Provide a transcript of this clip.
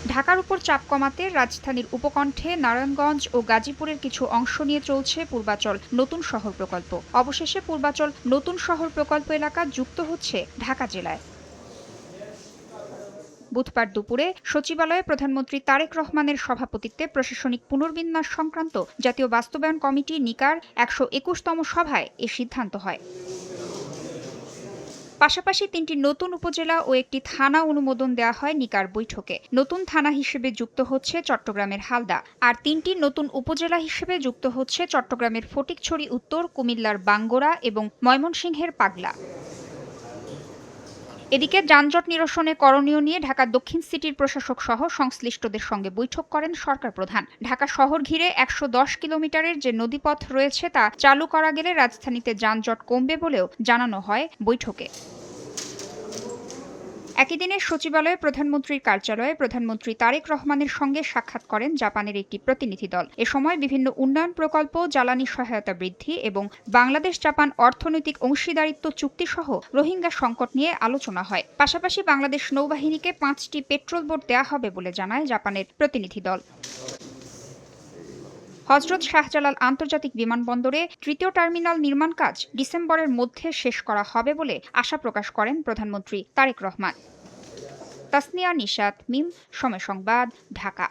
ঢাকার উপর চাপ কমাতে রাজধানীর উপকণ্ঠে নারায়ণগঞ্জ ও গাজীপুরের কিছু অংশ নিয়ে চলছে পূর্বাচল নতুন শহর প্রকল্প। অবশেষে পূর্বাচল নতুন শহর প্রকল্প এলাকা যুক্ত হচ্ছে ঢাকা জেলায়। বুধবার দুপুরে সচিবালয়ে প্রধানমন্ত্রী তারেক রহমানের সভাপতিত্বে প্রশাসনিক পুনর্বিন্যাস সংক্রান্ত জাতীয় বাস্তবায়ন কমিটি নিকার ১২১তম সভায় এ সিদ্ধান্ত হয়। পাশাপাশি ৩টি নতুন উপজেলা ও একটি থানা অনুমোদন দেওয়া হয় নিকার বৈঠকে। নতুন থানা হিসেবে যুক্ত হচ্ছে চট্টগ্রামের হালদা, আর ৩টি নতুন উপজেলা হিসেবে যুক্ত হচ্ছে চট্টগ্রামের ফটিকছড়ি উত্তর, কুমিল্লার বাঙ্গরা এবং ময়মনসিংহের পাগলা। এদিকে যানজট নিরসনে করণীয় নিয়ে ঢাকা দক্ষিণ সিটির প্রশাসক সহ সংশ্লিষ্টদের সঙ্গে বৈঠক করেন সরকার প্রধান। ঢাকা শহর ঘিরে ১১০ কিলোমিটারের যে নদীপথ রয়েছে তা চালু করা গেলে রাজধানীতে যানজট কমবে বলেও জানানো হয় বৈঠকে। একই দিনে সচিবালয়ে প্রধানমন্ত্রীর কার্যালয়ে প্রধানমন্ত্রী তারেক রহমানের সঙ্গে সাক্ষাৎ করেন জাপানের একটি প্রতিনিধি দল। এ সময় বিভিন্ন উন্নয়ন প্রকল্প, জ্বালানি সহায়তা বৃদ্ধি এবং বাংলাদেশ জাপান অর্থনৈতিক অংশীদারিত্ব চুক্তি সহ রোহিঙ্গা সংকট নিয়ে আলোচনা হয়। পাশাপাশি বাংলাদেশ নৌবাহিনীকে ৫টি পেট্রোল বোট দেওয়া হবে বলে জানায় জাপানের প্রতিনিধি দল। হযরত শাহজালাল আন্তর্জাতিক বিমানবন্দরে তৃতীয় টার্মিনাল নির্মাণ কাজ ডিসেম্বরের মধ্যে শেষ করা হবে বলে আশা প্রকাশ করেন প্রধানমন্ত্রী তারেক রহমান। তাসনিয়া নিশাত, মিম, সময় সংবাদ, ঢাকা।